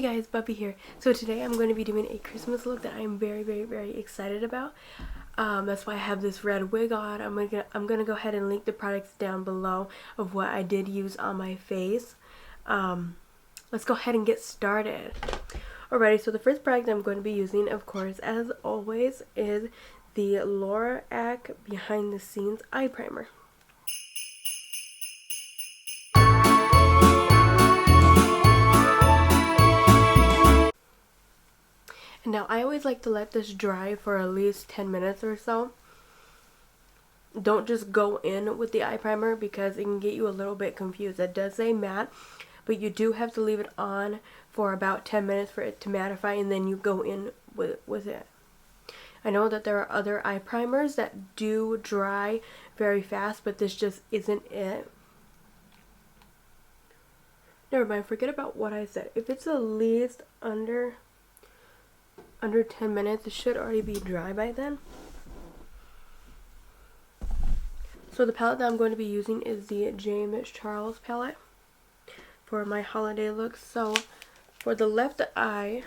Hey guys, Buffy here. So today I'm going to be doing a Christmas look that I'm very excited about. That's why I have this red wig on. I'm gonna go ahead and link the products down below of what I did use on my face. Let's go ahead and get started. Alrighty, so the first product I'm going to be using, of course, as always, is the Lorac Behind the Scenes Eye Primer. And now I always like to let this dry for at least 10 minutes or so. Don't just go in with the eye primer because it can get you a little bit confused. It does say matte, but you do have to leave it on for about 10 minutes for it to mattify, and then you go in with it. I know that there are other eye primers that do dry very fast, but this just isn't it. Never mind, forget about what I said. If it's at least under 10 minutes, it should already be dry by then. So the palette that I'm going to be using is the James Charles palette for my holiday look. So for the left eye,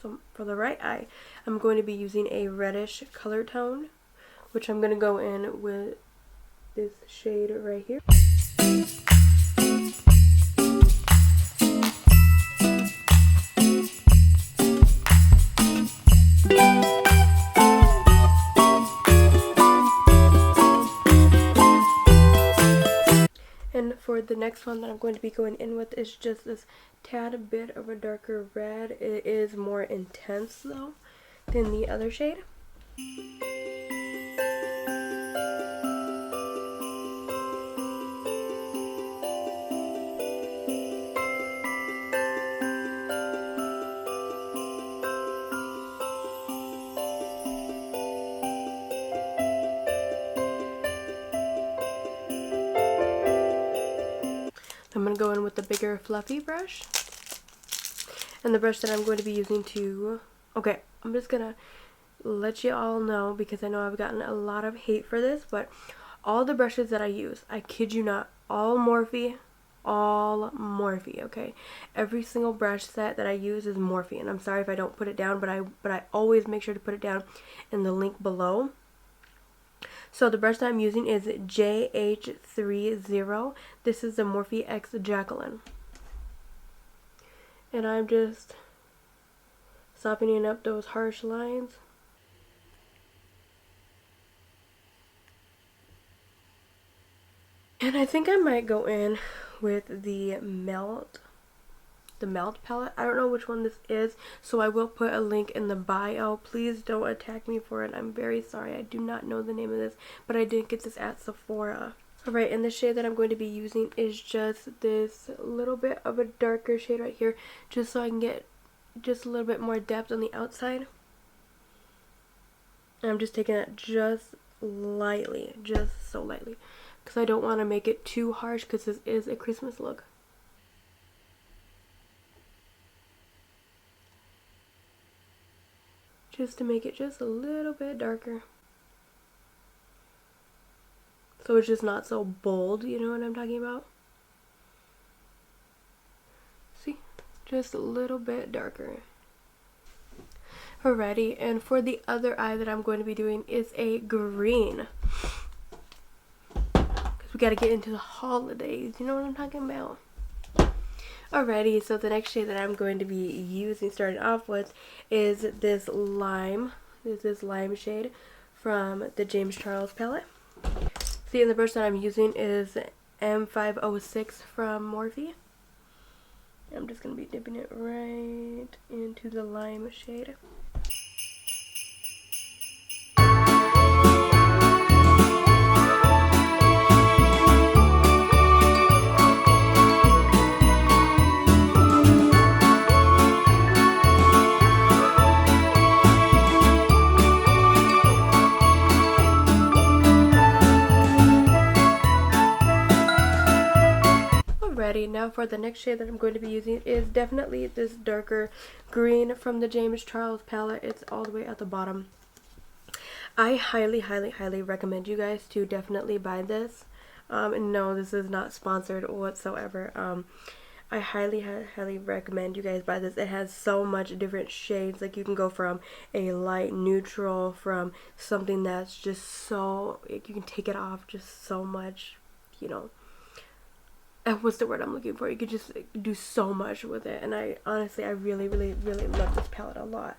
so for the right eye, I'm going to be using a reddish color tone, which I'm going to go in with this shade right here. And for the next one that I'm going to be going in with is just this tad bit of a darker red. It is more intense though than the other shade. I'm going to go in with the bigger fluffy brush. And the brush that I'm going to be using to... Okay, I'm just going to let you all know, because I know I've gotten a lot of hate for this, but all the brushes that I use, I kid you not, all Morphe, okay? Every single brush set that I use is Morphe, and I'm sorry if I don't put it down, but I always make sure to put it down in the link below. So the brush that I'm using is JH30. This is the Morphe X Jacqueline. And I'm just softening up those harsh lines. And I think I might go in with the Melt palette. I don't know which one this is, so I will put a link in the bio. Please don't attack me for it. I'm very sorry. I do not know the name of this, but I did get this at Sephora. Alright, and the shade that I'm going to be using is just this little bit of a darker shade right here, just so I can get just a little bit more depth on the outside. And I'm just taking it just lightly, just so lightly, because I don't want to make it too harsh, because this is a Christmas look. Just to make it just a little bit darker. So it's just not so bold, you know what I'm talking about? See? Just a little bit darker. Alrighty, and for the other eye that I'm going to be doing is a green. Because we gotta get into the holidays, you know what I'm talking about? Alrighty, so the next shade that I'm going to be using, starting off with, is this lime. This is lime shade from the James Charles palette. See, and the brush that I'm using is M506 from Morphe. I'm just going to be dipping it right into the lime shade. Now for the next shade that I'm going to be using is definitely this darker green from the James Charles palette. It's all the way at the bottom. I highly recommend you guys to definitely buy this. And no, this is not sponsored whatsoever. I highly recommend you guys buy this. It has so much different shades. Like you can go from a light neutral, from something that's just so, like, you can take it off just so much, you know. What's the word I'm looking for? You could just do so much with it. And I honestly, I really love this palette a lot.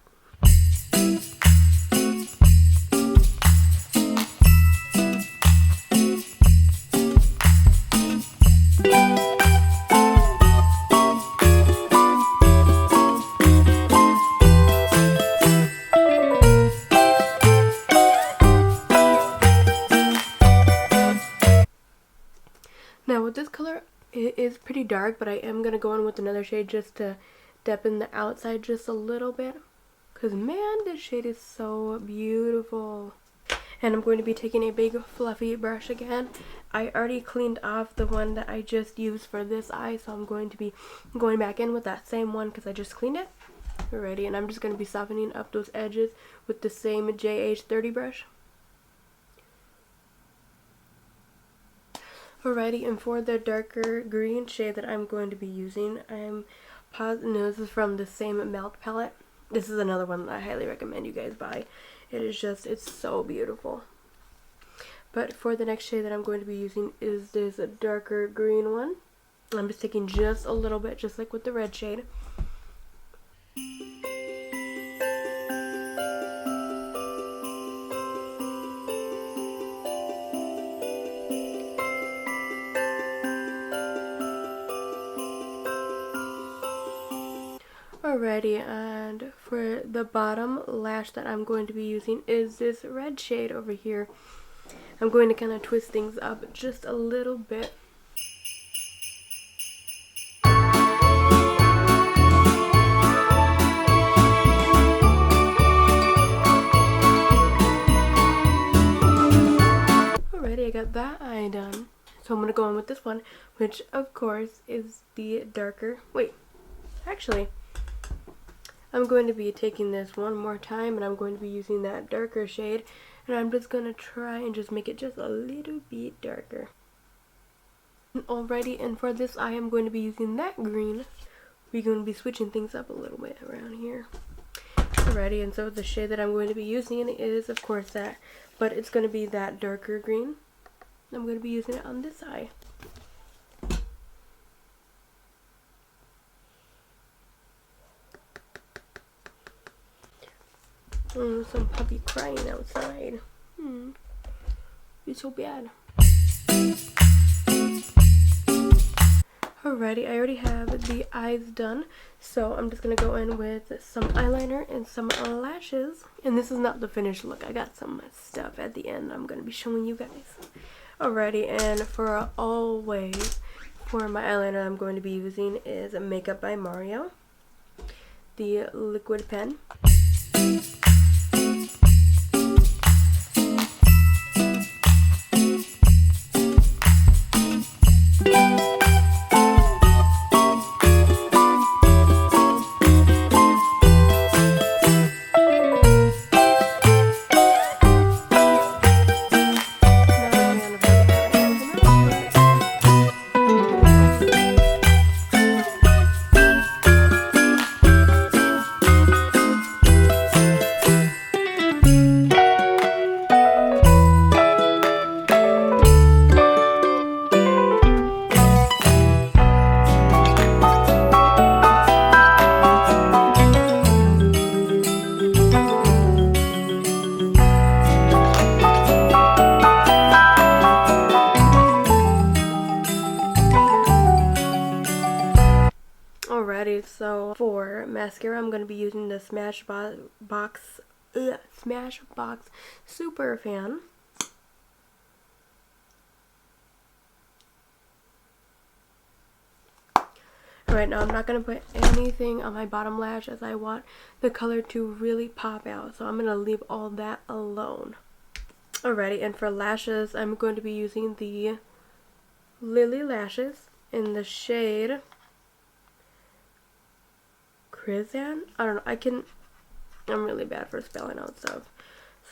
Now with this color, it is pretty dark, but I am going to go in with another shade just to deepen the outside just a little bit. Because man, this shade is so beautiful. And I'm going to be taking a big fluffy brush again. I already cleaned off the one that I just used for this eye, so I'm going to be going back in with that same one because I just cleaned it. Alrighty, and I'm just going to be softening up those edges with the same JH30 brush. Alrighty, and for the darker green shade that I'm going to be using, I'm positive, no, this is from the same Melt palette. This is another one that I highly recommend you guys buy. It is just, it's so beautiful. But for the next shade that I'm going to be using is this darker green one. I'm just taking just a little bit, just like with the red shade. Alrighty, and for the bottom lash that I'm going to be using is this red shade over here. I'm going to kind of twist things up just a little bit. Alrighty, I got that eye done. So I'm going to go in with this one, which of course is the darker, wait, actually, I'm going to be taking this one more time, and I'm going to be using that darker shade, and I'm just going to try and just make it just a little bit darker. Alrighty, and for this eye, I'm going to be using that green. We're going to be switching things up a little bit around here. Alrighty, and so the shade that I'm going to be using is, of course, that, but it's going to be that darker green. I'm going to be using it on this eye. Some puppy crying outside. It's so bad. Alrighty, I already have the eyes done, so I'm just gonna go in with some eyeliner and some lashes. And this is not the finished look. I got some stuff at the end I'm gonna be showing you guys. Alrighty, and for always, for my eyeliner I'm going to be using is Makeup by Mario, the liquid pen. Alrighty, so for mascara, I'm going to be using the Smashbox Super Fan. Alright, now I'm not going to put anything on my bottom lash as I want the color to really pop out, so I'm going to leave all that alone. Alrighty, and for lashes, I'm going to be using the Lily Lashes in the shade Krizan? I don't know, I'm really bad for spelling out stuff.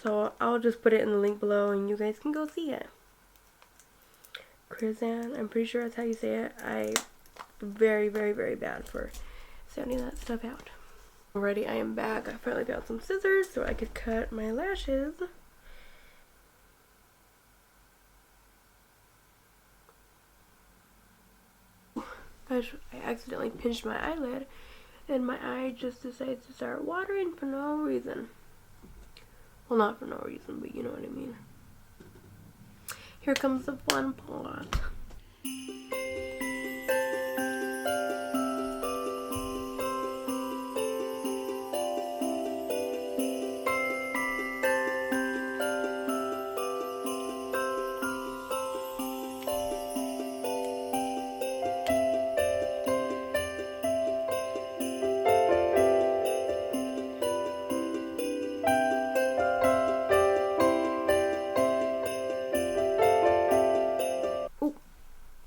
So I'll just put it in the link below and you guys can go see it. Krizan, I'm pretty sure that's how you say it. very, very, very bad for sanding that stuff out. Alrighty, I am back. I finally got some scissors so I could cut my lashes. I accidentally pinched my eyelid and my eye just decides to start watering for no reason. Well, not for no reason, but you know what I mean. Here comes the fun part.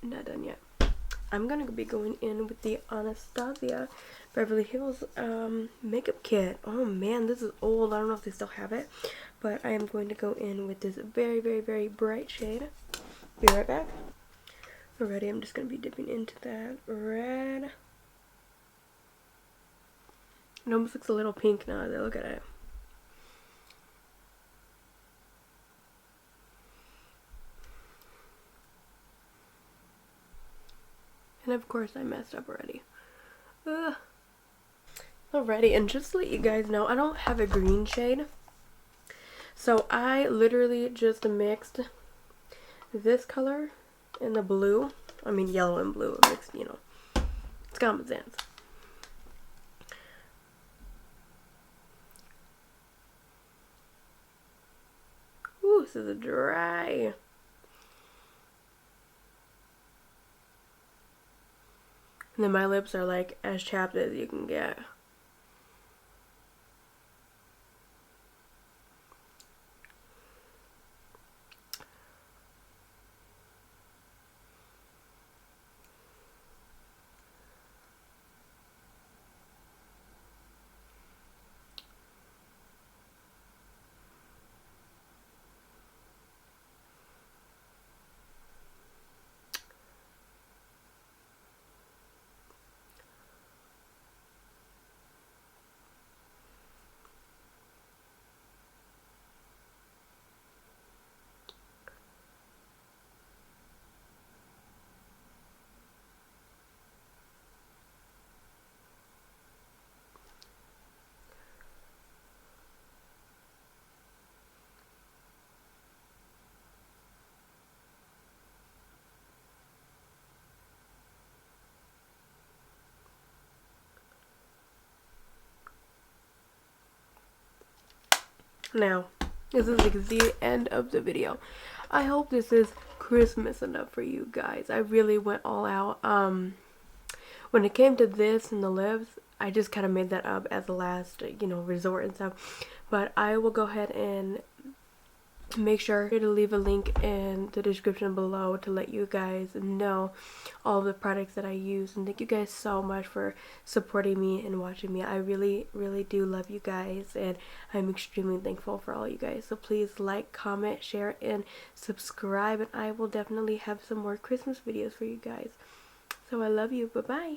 Not done yet. I'm gonna be going in with the Anastasia Beverly Hills makeup kit. Oh man, this is old. I don't know if they still have it, but I am going to go in with this very, very, very bright shade. Be right back. Alrighty, I'm just gonna be dipping into that red. It almost looks a little pink now as I look at it. And of course I messed up already. Ugh. Alrighty, and just to let you guys know, I don't have a green shade. So I literally just mixed this color and the blue. I mean yellow and blue mixed, you know. It's common sense. Ooh, this is dry. And then my lips are like as chapped as you can get. Now, this is like the end of the video. I hope this is Christmas enough for you guys. I really went all out. When it came to this and the lips, I just kind of made that up as a last, you know, resort and stuff. But I will go ahead and make sure to leave a link in the description below to let you guys know all of the products that I use. And thank you guys so much for supporting me and watching me. I really, really do love you guys, and I'm extremely thankful for all you guys. So please like, comment, share, and subscribe, and I will definitely have some more Christmas videos for you guys. So I love you. Bye-bye.